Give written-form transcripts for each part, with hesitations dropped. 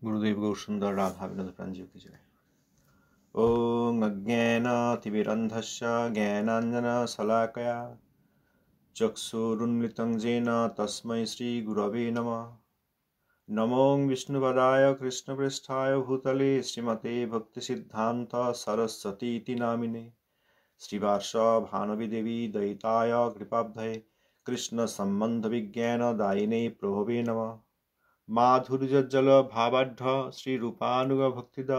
गुरुदेव गौरसुंदर राधा विनोद प्रांजल की जय। ओम अज्ञानातिमिरन्धस्य ज्ञानाञ्जनशलाकया चक्षुरुन्मिलितं येन तस्मै श्रीगुरवे नमः। नमो विष्णुपदाय कृष्णपृष्ठाय भूतले श्रीमते भक्तिसिद्धान्त सरस्वतीति नामिने श्रीवार्षभानुदेवी दयिताय कृपाब्धये कृष्णसम्बन्धविज्ञानदायिने प्रभवे नमः। माधुर्यजल भावाढ्य श्री रूपानुग भक्तिद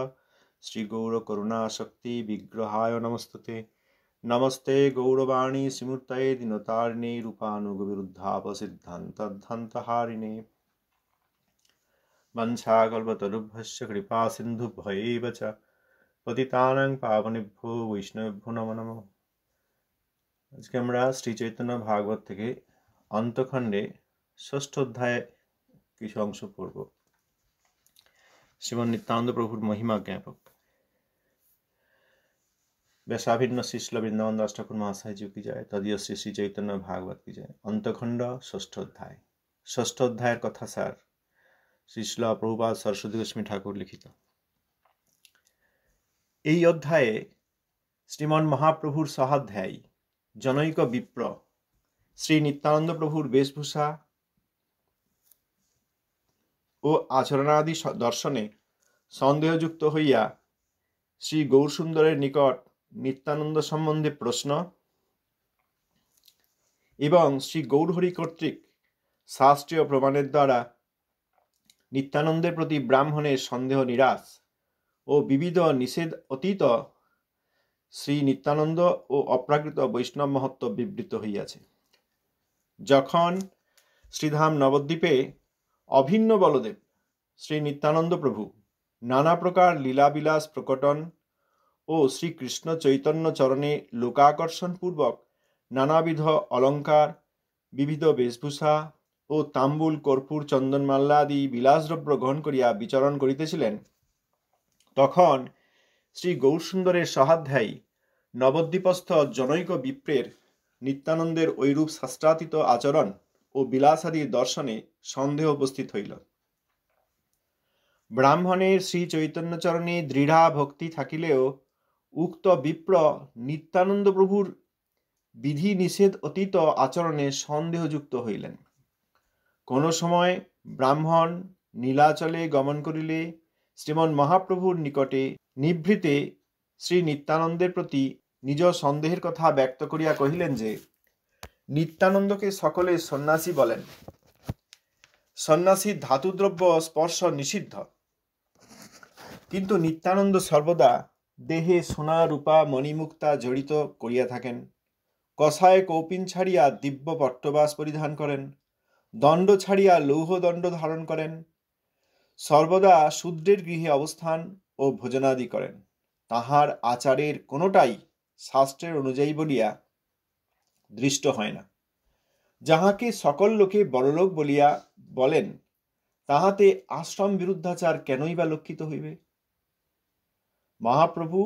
श्री गौर करुणा शक्ति विग्रहाय नमस्तुते। नमस्ते गौरवाणी श्रीमूर्तये दीनतारिणे रूपानुग विरुद्धाप सिद्धान्तहारिणे। वंशाकल्पतरुभ्यश्च कृपा सिन्धुभ्यैव च पतितानां पावनेभ्यो वैष्णवेभ्यो नमो नमः। আজকে আমরা শ্রী চৈতন্য ভাগবত থেকে অন্তখণ্ডে ষষ্ঠ অধ্যায় কিছু অংশ পড়ব। শ্রীমন নিত্যানন্দ প্রভুর মহিমা জ্ঞাপক वैशाभिन्न शिष्ल वृंदावन दास ठाकुर महाशय जी की जय। तदीय श्री श्री चैतन्य भागवत की जय। अंतखंड षष्ठ अध्याय। षष्ठ अध्याय कथा सार श्रीशिल प्रभुपाद सरस्वती गोस्वामी ठाकुर लिखित। এই অধ্যায়ে শ্রীমন মহাপ্রভুর সহাধ্যায়ী জনৈক বিপ্র শ্রী নিত্যানন্দ প্রভুর বেশভূষা ও আচরণাদি দর্শনে সন্দেহযুক্ত হইয়া শ্রী গৌরসুন্দরের নিকট নিত্যানন্দ সম্বন্ধে প্রশ্ন এবং শ্রী গৌরহরি কর্তৃক শাস্ত্রীয় প্রমাণের দ্বারা নিত্যানন্দের প্রতি ব্রাহ্মণের সন্দেহ নিরাশ ও বিবিধ নিষেধ অতীত শ্রী নিত্যানন্দ ও অপ্রাকৃত বৈষ্ণব মহত্ব বিবৃত হইয়াছে। যখন শ্রীধাম নবদ্বীপে অভিন্ন বলদেব শ্রী নিত্যানন্দ প্রভু নানা প্রকার লীলাবিলাস প্রকটন ও শ্রীকৃষ্ণ চৈতন্য চরণে লোকাকর্ষণ পূর্বক নানাবিধ অলঙ্কার বিবিধ বেশভূষা ও তাম্বুল কর্পূর চন্দনমাল্লাদি বিলাসদ্রব্য গ্রহণ করিয়া বিচরণ করিতেছিলেন, তখন শ্রী গৌরসুন্দরের সহাধ্যায়ী নবদ্বীপস্থ জনৈক বিপ্রের নিত্যানন্দের ঐরূপ শাস্ত্রাতীত আচরণ ও বিলাসাদি দর্শনে সন্দেহ উপস্থিত হইল। ব্রাহ্মণের শ্রী চৈতন্যচরণে দৃঢ়া ভক্তি থাকিলেও উক্ত বিপ্র নিত্যানন্দ প্রভুর বিধি নিষেধ অতীত আচরণে সন্দেহযুক্ত হইলেন। কোন সময় ব্রাহ্মণ নীলাচলে গমন করিলে শ্রীমন মহাপ্রভুর নিকটে নিভৃতে শ্রী নিত্যানন্দের প্রতি নিজ সন্দেহের কথা ব্যক্ত করিয়া কহিলেন যে নিত্যানন্দকে সকলে সন্ন্যাসী বলেন, সন্ন্যাসী ধাতুদ্রব্য স্পর্শ নিষিদ্ধ, কিন্তু নিত্যানন্দ সর্বদা দেহে সোনা রূপা মণিমুক্তা জড়িত করিয়া থাকেন, কষায় কৌপিন ছাড়িয়া দিব্য পট্টবাস পরিধান করেন, দণ্ড ছাড়িয়া লৌহ দণ্ড ধারণ করেন, সর্বদা শূদ্রের গৃহে অবস্থান ও ভোজনাদি করেন। তাহার আচারের কোনোটাই শাস্ত্রের অনুযায়ী বলিয়া দৃষ্ট হয় না। যাহাকে সকল লোকে বড়লোক বলিয়া বলেন, তাহাতে আশ্রম বিরুদ্ধাচার কেনই বা লক্ষিত হইবে? মহাপ্রভু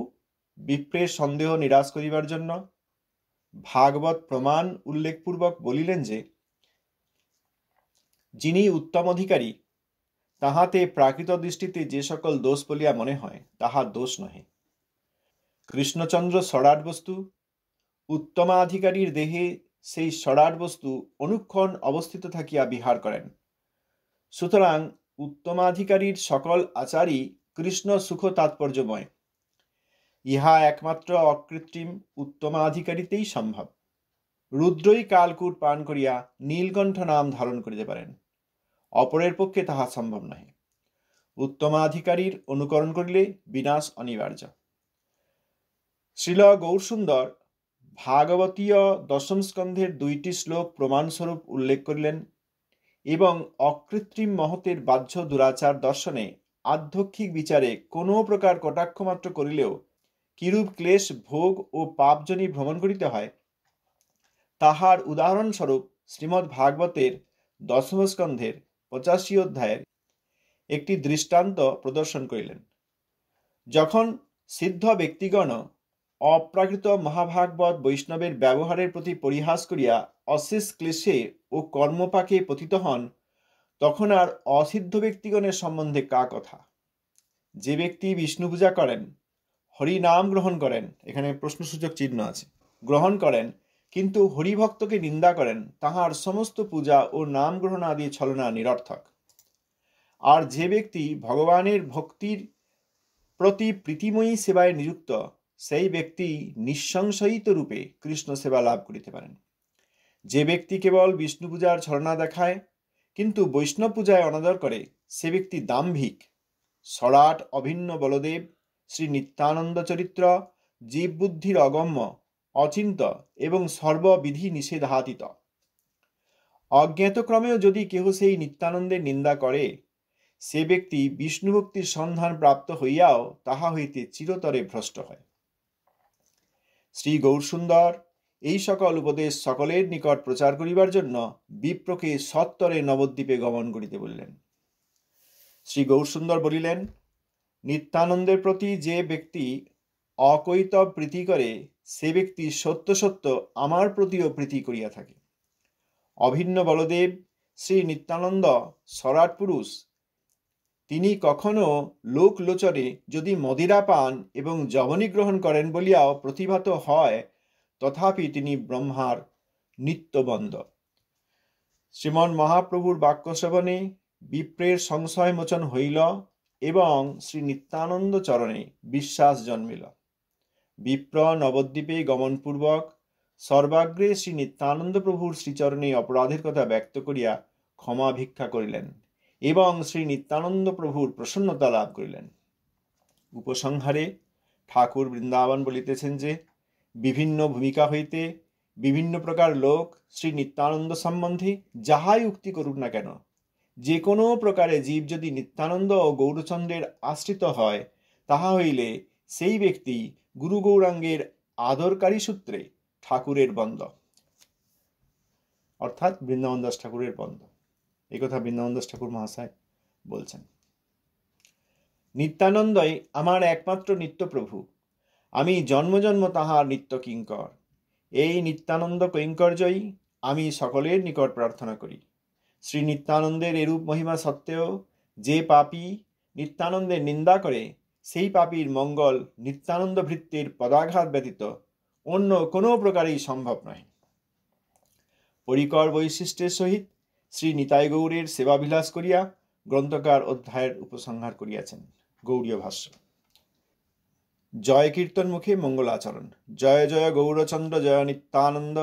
বিপ্রের সন্দেহ নিরাশ করিবার জন্য ভাগবত প্রমাণ উল্লেখপূর্বক বলিলেন যে যিনি উত্তম অধিকারী তাহাতে প্রাকৃত দৃষ্টিতে যে সকল দোষ বলিয়া মনে হয় তাহা দোষ নহে। কৃষ্ণচন্দ্র সরাট বস্তু, উত্তমাধিকারীর দেহে সেই সরাট বস্তু অনুক্ষণ অবস্থিত থাকিয়া বিহার করেন। সুতরাং উত্তমাধিকারীর সকল আচারই কৃষ্ণ সুখ তাৎপর্যময়। ইহা একমাত্র অকৃত্রিম উত্তমাধিকারীতেই সম্ভব। রুদ্রই কালকূট পান করিয়া নীলকণ্ঠ নাম ধারণ করিতে পারেন, অপরের পক্ষে তাহা সম্ভব নহে। উত্তমাধিকারীর অনুকরণ করিলে বিনাশ অনিবার্য। শ্রীল গৌরসুন্দর ভাগবতীয় দশম স্কন্ধের 2টি শ্লোক প্রমাণস্বরূপ উল্লেখ করিলেন এবং অকৃত্রিম মহতের বাহ্য দুরাচার দর্শনে আধ্যক্ষিক বিচারে কোনো প্রকার কটাক্ষমাত্র করিলেও কিরূপ ক্লেশ ভোগ ও পাপজনী ভ্রমণ করিতে হয় তাহার উদাহরণস্বরূপ শ্রীমদ্ ভাগবতের দশম স্কন্ধের 85 অধ্যায়ের একটি দৃষ্টান্ত প্রদর্শন করিলেন। যখন সিদ্ধ ব্যক্তিগণ অপ্রাকৃত মহাভাগবত বৈষ্ণবের ব্যবহারের প্রতি পরিহাস করিয়া অশেষ ক্লেশে ও কর্মপাকে পতিত হন, তখন আর অসিদ্ধ ব্যক্তিগণের সম্বন্ধে কা কথা? যে ব্যক্তি বিষ্ণু পূজা করেন, হরি নাম গ্রহণ করেন, এখানে প্রশ্নসূচক চিহ্ন আছে, গ্রহণ করেন, কিন্তু হরিভক্তকে নিন্দা করেন, তাহার সমস্ত পূজা ও নাম গ্রহণ আদি ছলনা নিরর্থক। আর যে ব্যক্তি ভগবানের ভক্তির প্রতি প্রীতিময়ী সেবায় নিযুক্ত, সেই ব্যক্তি নিঃসংশয়িত রূপে কৃষ্ণ সেবা লাভ করিতে পারেন। যে ব্যক্তি কেবল বিষ্ণু পূজার ছলনা দেখায় কিন্তু বৈষ্ণব পূজায় অনাদর করে, সে ব্যক্তি দাম্ভিক। সরাট অভিন্ন বলদেব শ্রী নিত্যানন্দ চরিত্র জীব বুদ্ধির অগম্য, অচিন্ত এবং সর্ববিধি নিষেধাতীত। অজ্ঞাতক্রমেও যদি কেহ সেই নিত্যানন্দের নিন্দা করে, সে ব্যক্তি বিষ্ণুভক্তির সন্ধান প্রাপ্ত হইয়াও তাহা হইতে চিরতরে ভ্রষ্ট হয়। শ্রী গৌরসুন্দর এই সকল উপদেশ সকলের নিকট প্রচার করিবার জন্য বিপ্রকে সত্তরে নবদ্বীপে গমন করিতে বলিলেন। শ্রী গৌরসুন্দর বলিলেন, নিত্যানন্দের প্রতি যে ব্যক্তি অকৈতব প্রীতি করে, সে ব্যক্তি সত্য সত্য আমার প্রতিও প্রীতি করিয়া থাকে। অভিন্ন বলদেব শ্রী নিত্যানন্দ সরাট পুরুষ, তিনি কখনো লোকলোচনে যদি মদিরা পান এবং যবনী গ্রহণ করেন বলিয়াও প্রতিভাত হয়, তথাপি তিনি ব্রহ্মার নিত্যবন্দ। শ্রীমন মহাপ্রভুর বাক্য শ্রবণে বিপ্রের সংশয় মোচন হইল এবং শ্রী নিত্যানন্দ চরণে বিশ্বাস জন্মিল। বিপ্র নবদ্বীপে গমনপূর্বক সর্বাগ্রে শ্রী নিত্যানন্দ প্রভুর শ্রীচরণে অপরাধের কথা ব্যক্ত করিয়া ক্ষমা ভিক্ষা করিলেন এবং শ্রী নিত্যানন্দ প্রভুর প্রসন্নতা লাভ করিলেন। উপসংহারে ঠাকুর বৃন্দাবন বলিতেছেন যে, বিভিন্ন ভূমিকা হইতে বিভিন্ন প্রকার লোক শ্রী নিত্যানন্দ সম্বন্ধে যাহাই উক্তি করুক না কেন, যে কোনো প্রকারে জীব যদি নিত্যানন্দ ও গৌরচন্দ্রের আশ্রিত হয়, তাহা হইলে সেই ব্যক্তি গুরু গৌরাঙ্গের আদরকারী সূত্রে ঠাকুরের বন্দ, অর্থাৎ বৃন্দাবন দাস ঠাকুরের বন্দ। এই কথা বৃন্দাবন দাস ঠাকুর মহাশয় বলছেন। নিত্যানন্দই আমার একমাত্র নিত্য প্রভু, আমি জন্ম জন্ম তাহার নিত্য কিঙ্কর। এই নিত্যানন্দ কৈঙ্কর্যই আমি সকলের নিকট প্রার্থনা করি। শ্রী নিত্যানন্দের এরূপ মহিমা সত্ত্বেও যে পাপী নিত্যানন্দের নিন্দা করে, সেই পাপীর মঙ্গল নিত্যানন্দ ভৃত্যের পদাঘাত ব্যতীত অন্য কোনো প্রকারেই সম্ভব নয়। পরিকর বৈশিষ্ট্যের সহিত শ্রী নিতাই গৌরের সেবাবিলাস করিয়া গ্রন্থকার অধ্যায়ের উপসংহার করিয়াছেন। গৌড়ীয় ভাষ্য। জয় কীর্তন মুখে মঙ্গলাচরণ। জয় জয় গৌরচন্দ্র জয় নিত্যানন্দ,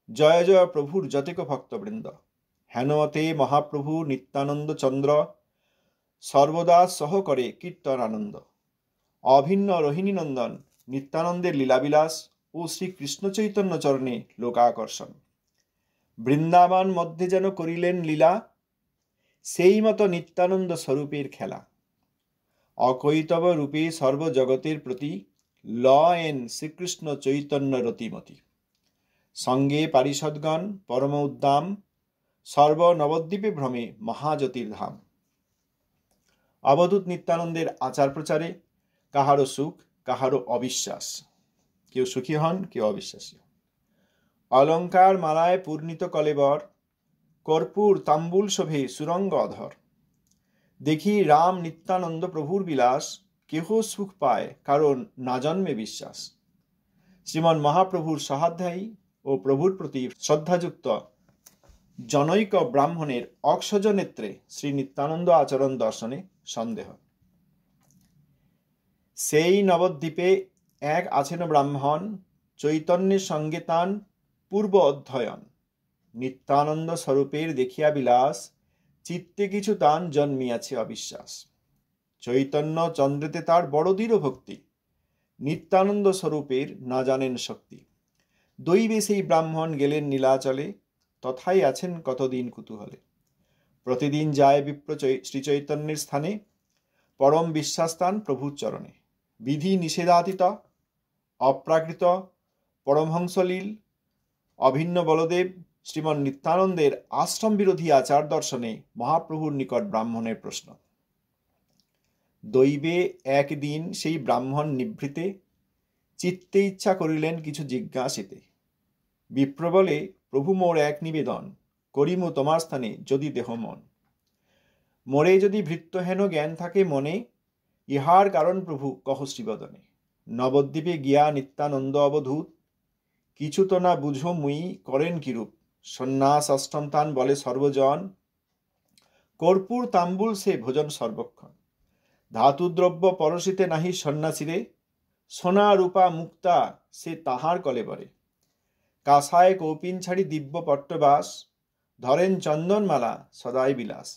জয় জয় প্রভুর যতেক ভক্তবৃন্দ। হেনমতে মহাপ্রভু নিত্যানন্দ চন্দ্র সর্বদা সহ করে কীর্তন আনন্দ। অভিন্ন রোহিণী নন্দন নিত্যানন্দের লীলাবিলাস ও শ্রীকৃষ্ণ চৈতন্য চরণে লোকাকর্ষণ। বৃন্দাবন মধ্যে যেন করিলেন লীলা, সেই মতো নিত্যানন্দ স্বরূপের খেলা। অকৈতব রূপে সর্বজগতের প্রতি লয়েন শ্রীকৃষ্ণ চৈতন্য রতিমতি। সঙ্গে পারিষদগণ পরম উদ্দাম, সর্ব নবদ্বীপে ভ্রমে মহাজ্যোতির্ধাম। অবধূত নিত্যানন্দের আচার প্রচারে কাহারও সুখ কাহারও অবিশ্বাস, কেউ সুখী হন কেউ অবিশ্বাসী। অলঙ্কার মালায় পূর্ণিত কলেবর, কর্পূর তাম্বুল শোভে সুরঙ্গ অধর। দেখি রাম নিত্যানন্দ প্রভুর বিলাস, কেহ সুখ পায় কারণ না জন্মে বিশ্বাস। শ্রীমন মহাপ্রভুর সহাধ্যায়ী ও প্রভুর প্রতি শ্রদ্ধাযুক্ত জনৈক ব্রাহ্মণের অক্ষজ নেত্রে শ্রী নিত্যানন্দ আচরণ দর্শনে সন্দেহ। সেই নবদ্বীপে এক আছেন ব্রাহ্মণ, চৈতন্যের সঙ্গে তান পূর্ব অধ্যয়ন। নিত্যানন্দ স্বরূপের দেখিয়া বিলাস, চিত্তে কিছু তান জন্মিয়াছে অবিশ্বাস। চৈতন্য চন্দ্রেতে তার বড় দৃঢ় ভক্তি, নিত্যানন্দ স্বরূপের না জানেন শক্তি। দৈবে সেই ব্রাহ্মণ গেলেন নীলাচলে, তথাই আছেন কতদিন কুতূহলে। প্রতিদিন যায় বিপ্র শ্রীচৈতন্যের স্থানে, পরম বিশ্বাস্থান প্রভুর চরণে। বিধি নিষেধাতীত অপ্রাকৃত পরমহংসলীল অভিন্ন বলদেব শ্রীমন নিত্যানন্দের আশ্রম বিরোধী আচার দর্শনে মহাপ্রভুর নিকট ব্রাহ্মণের প্রশ্ন। দৈবে একদিন সেই ব্রাহ্মণ নিভৃতে চিত্তে ইচ্ছা করিলেন কিছু জিজ্ঞাসিতে। বিপ্র বলে, প্রভু মোর এক নিবেদন, করিমু তোমার স্থানে যদি দেহ মন। মোরে যদি ভৃত্যহেন জ্ঞান থাকে মনে, ইহার কারণ প্রভু কহ শ্রীবদনে। নবদ্বীপে গিয়া নিত্যানন্দ অবধূত, কিছু তো না বুঝো মুই করেন কিরূপ। সন্ন্যাস অষ্টম তান বলে সর্বজন, কর্পূর তাম্বুল সে ভোজন সর্বক্ষণ। ধাতুদ্রব্য পরশিতে নাহি সন্ন্যাসীরে, সোনা রূপা মুক্তা সে তাহার কলেবরে। কাসায় কৌপিন ছাড়ি দিব্য পট্টবাস, ধরেন চন্দনমালা সদাই বিলাস।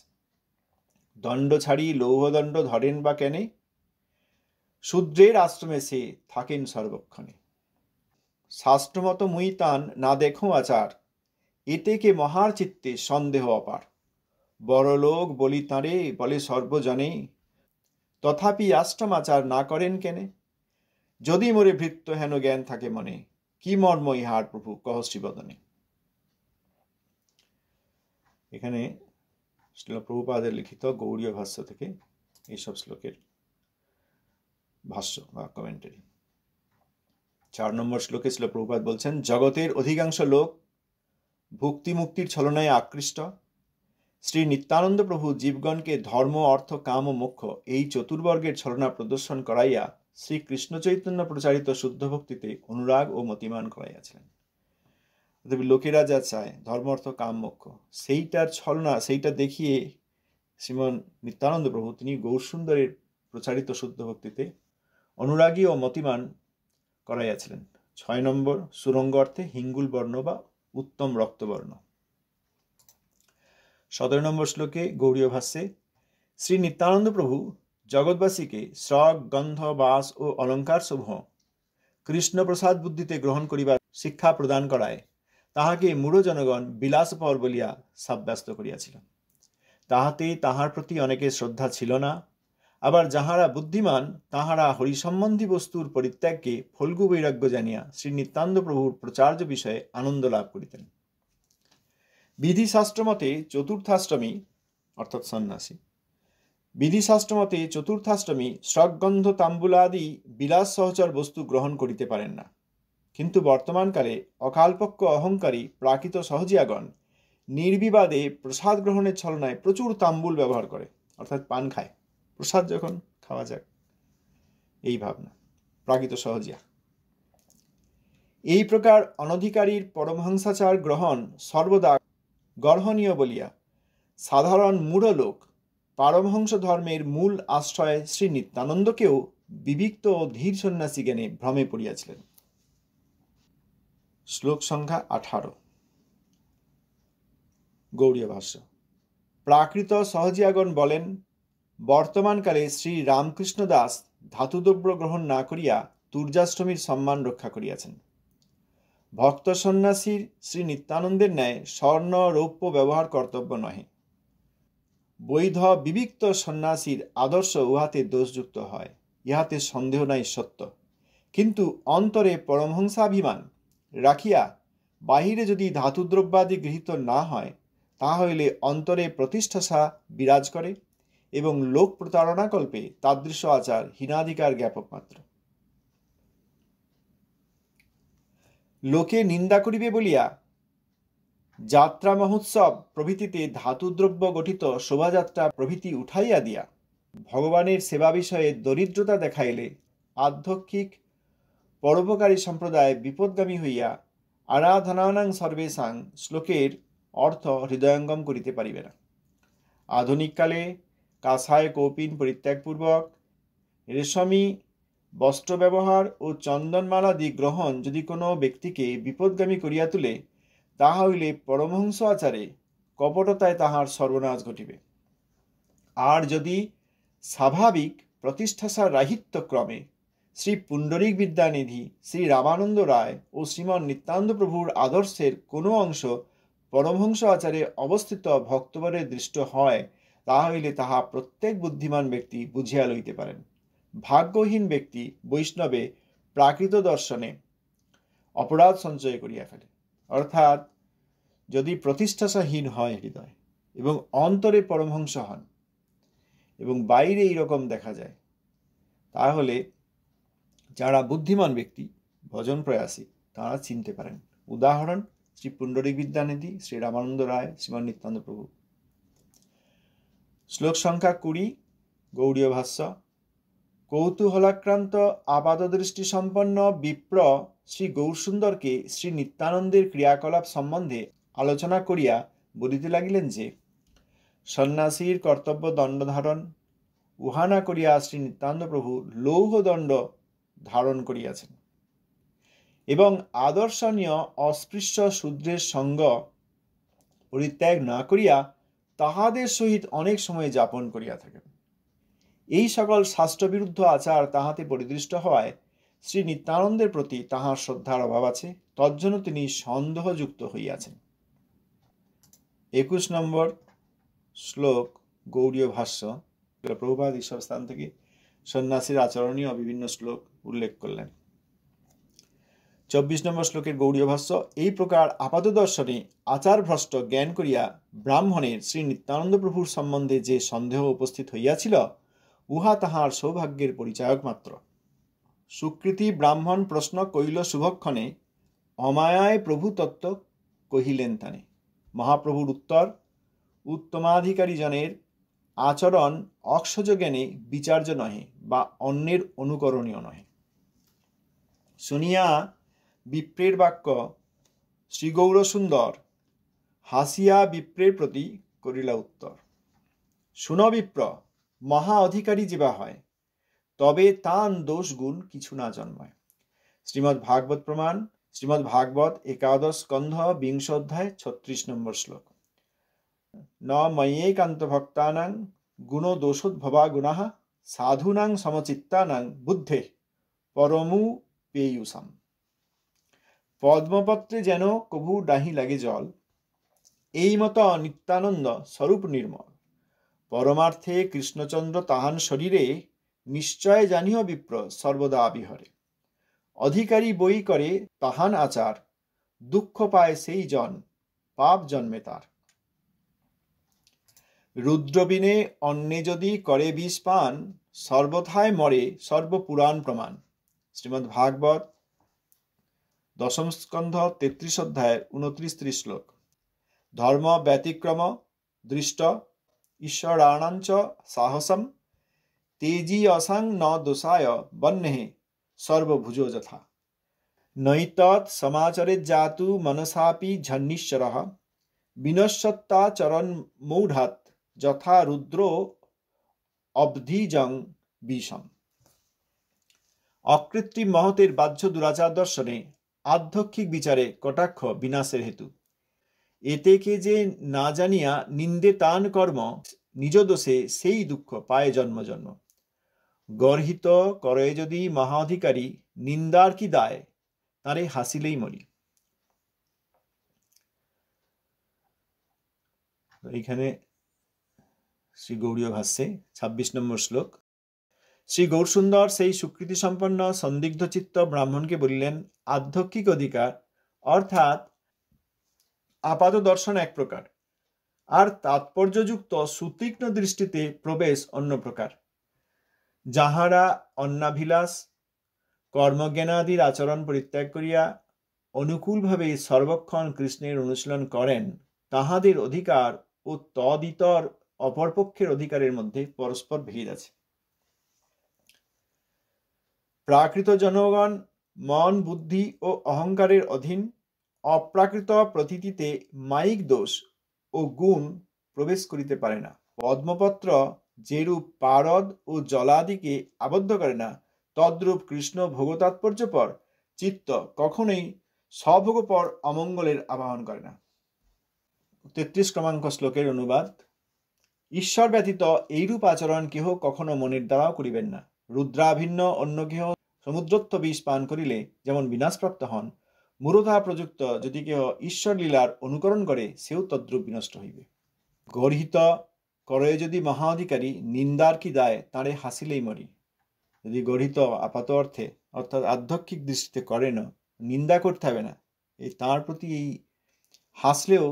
দণ্ড ছাড়ি লৌহদণ্ড ধরেন বা কেনে, শূদ্রের আশ্রমে সে থাকেন সর্বক্ষণে। শাস্ত্রমত মুই তান না দেখো আচার, এতে কে মহার চিত্তে সন্দেহ অপার। বড়লোক বলি তাঁরে বলে সর্বজনে, তথাপি আশ্রম আচার না করেন কেনে। যদি মোরে ভৃত্য হেন জ্ঞান থাকে মনে, কি মর্ম ইহার প্রভু কহ শ্রীবদনে। এখানে শ্রীল প্রভুপাদের লিখিত গৌড়ীয় ভাষ্য থেকে এইসব শ্লোকের ভাষ্য বা কমেন্টারি। 4 নম্বর শ্লোকে শ্রীল প্রভুপাদ বলছেন, জগতের অধিকাংশ লোক ভুক্তি মুক্তির ছলনায় আকৃষ্ট। শ্রী নিত্যানন্দ প্রভু জীবগণকে ধর্ম, অর্থ, কাম ও মোক্ষ এই চতুর্বর্গের ছলনা প্রদর্শন করাইয়া শ্রী কৃষ্ণ চৈতন্য প্রচারিত শুদ্ধ ভক্তিতে অনুরাগ ও মতিমান করাইয়াছিলেন। লোকেরা যা চায় ধর্ম, অর্থ, কাম, মোক্ষ, সেইটার ছলনা, সেইটা দেখিয়ে শ্রীমন নিত্যানন্দ প্রভু তিনি গৌরসুন্দরের প্রচারিত শুদ্ধ ভক্তিতে অনুরাগী ও মতিমান করাইয়াছিলেন। 6 নম্বর সুরঙ্গ অর্থে হিঙ্গুল বর্ণ বা উত্তম রক্তবর্ণ। 17 নম্বর শ্লোকে গৌড়ীয় ভাষ্যে শ্রী নিত্যানন্দ প্রভু জগৎবাসীকে শ্রগ, গন্ধ, বাস ও অলঙ্কার সমূহ কৃষ্ণ প্রসাদ বুদ্ধিতে গ্রহণ করিবার শিক্ষা প্রদান করায় তাহাকে মূঢ় জনগণ বিলাসপর বলিয়া সাব্যস্ত করিয়াছিল। তাহাতে তাহার প্রতি অনেকের শ্রদ্ধা ছিল না। আবার যাহারা বুদ্ধিমান তাহারা হরিসম্বন্ধী বস্তুর পরিত্যাগকে ফল্গু বৈরাগ্য জানিয়া শ্রী নিত্যানন্দ প্রভুর প্রচার্য বিষয়ে আনন্দ লাভ করিতেন। বিধিশাস্ত্রমতে চতুর্থাষ্টমী অর্থাৎ সন্ন্যাসী, বিধিশাস্ত্রমতে চতুর্থাষ্টমী শ্রগন্ধ তাম্বুলাদি বিলাস সহচর বস্তু গ্রহণ করিতে পারেন না। কিন্তু বর্তমানকালে অকালপক্ষ অহংকারী প্রাকৃত সহজিয়াগণ নির্বিবাদে প্রসাদ গ্রহণের ছলনায় প্রচুর তাম্বুল ব্যবহার করে, অর্থাৎ পান খায়। প্রসাদ যখন খাওয়া যাক এই ভাবনা প্রাকৃত সহজিয়া। এই প্রকার অনধিকারীর পরমহংসাচার গ্রহণ সর্বদা গর্হণীয় বলিয়া সাধারণ মূঢ় লোক পারমহংস ধর্মের মূল আশ্রয় শ্রী নিত্যানন্দকেও বিবিক্ত ও ধীর সন্ন্যাসী জ্ঞানে ভ্রমে পড়িয়াছিলেন। শ্লোক সংখ্যা 18। গৌড়ীয় ভাষ্য। প্রাকৃত সহজিয়াগণ বলেন, বর্তমানকালে শ্রী রামকৃষ্ণ দাস ধাতুদ্রব্য গ্রহণ না করিয়া তুর্যাষ্টমীর সম্মান রক্ষা করিয়াছেন। ভক্ত সন্ন্যাসীর শ্রী নিত্যানন্দের ন্যায় স্বর্ণ রৌপ্য ব্যবহার কর্তব্য নহে। বৈধ বিবিক্ত সন্ন্যাসীর আদর্শ উহাতে দোষযুক্ত হয়, ইহাতে সন্দেহ নাই সত্য। কিন্তু অন্তরে পরমহংসাভিমান রাখিয়া বাহিরে যদি ধাতুদ্রব্যাদি গৃহীত না হয়, তাহা হইলে অন্তরে প্রতিষ্ঠাসা বিরাজ করে এবং লোক প্রতারণা কল্পে তাদৃশ আচার হীনাধিকার জ্ঞাপক মাত্র। লোকে নিন্দা করিবে বলিয়া যাত্রা মহোৎসব প্রভৃতিতে ধাতুদ্রব্য গঠিত শোভাযাত্রা প্রভৃতি উঠাইয়া দিয়া ভগবানের সেবা বিষয়ে দরিদ্রতা দেখাইলে আধ্যক্ষিক পরোপকারী সম্প্রদায় বিপদগামী হইয়া আরাধনানাং সর্বেষাং শ্লোকের অর্থ হৃদয়ঙ্গম করিতে পারিবে না। আধুনিককালে কাঁসায় কৌপিন পরিত্যাগপূর্বক রেশমী বস্ত্র ব্যবহার ও চন্দনমালাদি গ্রহণ যদি কোনো ব্যক্তিকে বিপদগামী করিয়া তুলে, তাহা হইলে পরমহংস আচারে কপটতায় তাহার সর্বনাশ ঘটিবে। আর যদি স্বাভাবিক প্রতিষ্ঠাসার রাহিত্যক্রমে শ্রী পুণ্ডরীক বিদ্যানিধি, শ্রী রামানন্দ রায় ও শ্রীমন নিত্যানন্দ প্রভুর আদর্শের কোনো অংশ পরমহংস আচারে অবস্থিত ভক্তবরে দৃষ্ট হয়, তাহা হইলে তাহা প্রত্যেক বুদ্ধিমান ব্যক্তি বুঝিয়া লইতে পারেন। ভাগ্যহীন ব্যক্তি বৈষ্ণবে প্রাকৃত দর্শনে অপরাধ সঞ্চয় করিয়া ফেলে। অর্থাৎ যদি প্রতিষ্ঠাসাহীন হয় হৃদয় এবং অন্তরে পরমহংস হন এবং বাইরে এইরকম দেখা যায়, তাহলে যারা বুদ্ধিমান ব্যক্তি ভজন প্রয়াসী তারা চিনতে পারেন। উদাহরণ শ্রী পুণ্ডরীক বিদ্যানিধি, শ্রী রামানন্দ রায়, শ্রীমান নিত্যানন্দ প্রভু। শ্লোক সংখ্যা 20, গৌড়ীয় ভাষ্য। কৌতূহলাক্রান্ত আপাতদৃষ্টি সম্পন্ন বিপ্র শ্রী গৌরসুন্দরকে শ্রী নিত্যানন্দের ক্রিয়াকলাপ সম্বন্ধে আলোচনা করিয়া বলিতে লাগিলেন যে, সন্ন্যাসীর কর্তব্য দণ্ড ধারণ, উহা না করিয়া শ্রী নিত্যানন্দ প্রভু লৌহ দণ্ড ধারণ করিয়াছেন এবং আদর্শনীয় অস্পৃশ্য শূদ্রের সঙ্গ পরিত্যাগ না করিয়া তাহাদের সহিত অনেক সময় যাপন করিয়া থাকেন। এই সকল শাস্ত্রবিরুদ্ধ আচার তাহাতে পরিদৃষ্ট হওয়ায় শ্রী নিত্যানন্দের প্রতি তাহার শ্রদ্ধার অভাব আছে, তজ্জন্য তিনি সন্দেহযুক্ত হইয়াছেন। 21 নম্বর শ্লোক, গৌড়ীয় ভাষ্য। প্রভুপাদ ঈশ্বর স্থান থেকে সন্ন্যাসীর আচরণীয় বিভিন্ন শ্লোক উল্লেখ করলেন। 24 নম্বর শ্লোকের গৌড়ীয় ভাষ্য। এই প্রকার আপাত দর্শনে আচার ভ্রষ্ট জ্ঞান করিয়া ব্রাহ্মণের শ্রী নিত্যানন্দ প্রভুর সম্বন্ধে যে সন্দেহ উপস্থিত হইয়াছিল, উহা তাহার সৌভাগ্যের পরিচায়ক মাত্র। সুকৃতি ব্রাহ্মণ প্রশ্ন কইল শুভক্ষণে, অমায়ায় প্রভু তত্ত্ব কহিলেন তানে। মহাপ্রভুর উত্তর, উত্তমাধিকারী জনের আচরণ অক্ষজ জ্ঞানে বিচার্য নহে বা অন্যের অনুকরণীয় নহে। শুনিয়া বিপ্রের বাক্য শ্রী গৌরসুন্দর হাসিয়া বিপ্রের প্রতি করিলা উত্তর, শুন বিপ্র, মহা অধিকারী যেবা হয়, তবে তান দোষ গুণ কিছু না জন্মায়। শ্রীমদ্ ভাগবত প্রমাণ, শ্রীমদ্ ভাগবত 11 স্কন্ধ 20 অধ্যায় 36 নম্বর শ্লোক। ন ময়্যেকান্ত ভক্তানাং গুণ দোষোদ্ভবা গুণাঃ সাধুনাং সমচিত্তানাং বুদ্ধে পরমু পেয়ুষাম। পদ্মপত্রে যেন কভু ডাহি লাগে জল, এই মত নিত্যানন্দ স্বরূপ নির্মল। পরমার্থে কৃষ্ণচন্দ্র তাহান শরীরে, নিশ্চয় জানিও বিপ্র সর্বদা বিহরে। অধিকারী বই করে তাহান আচার, দুঃখ পায় সেই জন পাপ জন্মে তার। রুদ্রবিনে অন্নে যদি করে বিষ পান, সর্বথায় মরে সর্বপুরাণ প্রমাণ। শ্রীমদ্ ভাগবত 10 স্কন্ধ 33 অধ্যায়ের 29-30 শ্লোক। ধর্ম ব্যতিক্রম দৃষ্ট ঈশ্বরাণাঞ্চ সাহসম, তেজি অসাং ন দোষায় বহ্নে সর্বভুজো যথা। নৈতৎ সমাচরে জাতু মনসাপি ঝন্নিশ্বরঃ, বিনশ্যত্তাচরণ মূঢ়াৎ যথা রুদ্র অবধিজং বিষম। অকৃত্রিম মহতের বাহ্য দুরাচার দর্শনে আধ্যক্ষিক বিচারে কটাক্ষ বিনাশের হেতু। এতে কে যে না জানিয়া নিন্দে তান কর্ম, নিজ দোষে সেই দুঃখ পায় জন্ম জন্ম। গর্হিত করে যদি মহাধিকারী, নিন্দার কি দায়, তারে হাসিলেই মরি। এইখানে শ্রী গৌড়ীয় ভাষ্যে 26 নম্বর শ্লোক। শ্রী গৌরসুন্দর সেই সুকৃতি সম্পন্ন সন্দিগ্ধ চিত্ত ব্রাহ্মণকে বলিলেন, আধ্যক্ষিক অধিকার অর্থাৎ আপাত দর্শন এক প্রকার, আর তাৎপর্যযুক্ত সুতীক্ষ্ণ দৃষ্টিতে প্রবেশ অন্য প্রকার। যাহারা অন্নাভিলাষ কর্মজ্ঞানাদির আচরণ পরিত্যাগ করিয়া অনুকূলভাবে সর্বক্ষণ কৃষ্ণের অনুশীলন করেন, তাহাদের অধিকার ও তদিতর অপরপক্ষের অধিকারের মধ্যে পরস্পর ভেদ আছে। প্রাকৃত জনগণ মন বুদ্ধি ও অহংকারের অধীন, অপ্রাকৃত প্রতীতিতে মায়িক দোষ ও গুণ প্রবেশ করিতে পারে না। পদ্মপত্র যেরূপ পারদ ও জলাদিকে আবদ্ধ করে না, তদ্রূপ কৃষ্ণ ভোগতাৎপর্যপর চিত্ত কখনোই স্বভোগপর অমঙ্গলের আবাহন করে না। 33 ক্রমাঙ্ক শ্লোকের অনুবাদ। ঈশ্বর ব্যতীত এইরূপ আচরণ কেহ কখনো মনের দ্বারাও করিবেন না। রুদ্রাভিন্ন অন্য কেহ সমুদ্রত্ব বিষ পান করিলে যেমন বিনাশপ্রাপ্ত হন, মূঢ়তা প্রযুক্ত যদি কেহ ঈশ্বর লীলার অনুকরণ করে, সেও তদ্রূপ বিনষ্ট হইবে। গর্হিত করে যদি মহাধিকারী, নিন্দার কি দায়, তাঁরে হাসিলেই মরি। যদি গর্হিত আপাত অর্থে অর্থাৎ আধ্যক্ষিক দৃষ্টিতে করেন, নিন্দা করতে হবে না, এই তাঁর প্রতি এই হাসলেও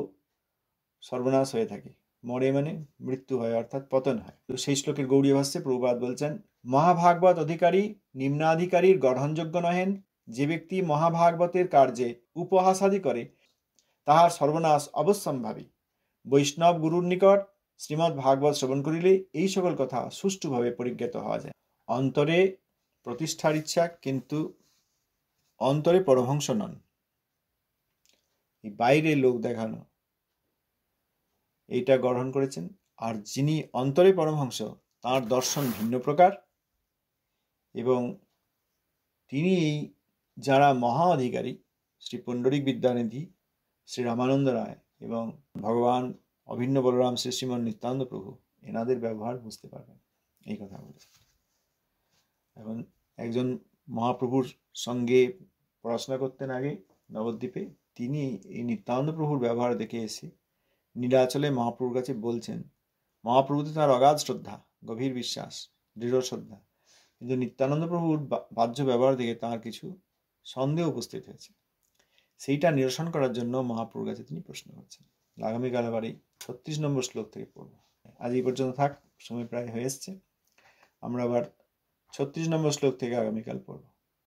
সর্বনাশ হয়ে থাকে। মরে মানে মৃত্যু হয়, অর্থাৎ পতন হয়। তো সেই শ্লোকের গৌড়ীয় ভাষ্যে প্রভুপাদ বলছেন, মহাভাগবত অধিকারী নিম্নাধিকারীর গ্রহণযোগ্য নহেন। যে ব্যক্তি মহাভাগবতের কার্যে উপহাসাদি করে, তাহার সর্বনাশ অবশ্যম্ভাবী। বৈষ্ণব গুরুর নিকট শ্রীমদ্ ভাগবত শ্রবণ করিলে এই সকল কথা সুষ্ঠুভাবে পরিজ্ঞাত হওয়া যায়। অন্তরে প্রতিষ্ঠার ইচ্ছা, কিন্তু অন্তরে পরমহংস নন, এই বাইরে লোক দেখানো, এইটা গ্রহণ করেছেন। আর যিনি অন্তরে পরমহংস, তার দর্শন ভিন্ন প্রকার, এবং তিনি যারা মহা অধিকারী, শ্রী পুণ্ডরিক বিদ্যানিধি, শ্রী রামানন্দ রায় এবং ভগবান অভিন্ন বলরাম শ্রী শ্রীমন নিত্যানন্দ প্রভু, এনাদের ব্যবহার বুঝতে পারবেন, এই কথা বলেছেন। এখন একজন মহাপ্রভুর সঙ্গে পড়াশোনা করতেন আগে নবদ্বীপে, তিনি এই নিত্যানন্দ প্রভুর ব্যবহার দেখে এসে নীলাচলে মহাপ্রভুর কাছে বলছেন, মহাপ্রভুতে তাঁর অগাধ শ্রদ্ধা, গভীর বিশ্বাস, দৃঢ় শ্রদ্ধা, কিন্তু নিত্যানন্দ প্রভুর বাহ্য ব্যবহার দেখে তাঁর কিছু সন্দেহ উপস্থিত হয়েছে। সেইটা নিরসন করার জন্য মহাপ্রভুর কাছে তিনি প্রশ্ন করছেন। আগামীকাল আবার এই 36 নম্বর শ্লোক থেকে পড়ব। আজ এই পর্যন্ত থাক, সময় প্রায় হয়ে এসছে। আমরা আবার 36 নম্বর শ্লোক থেকে আগামীকাল পড়ব।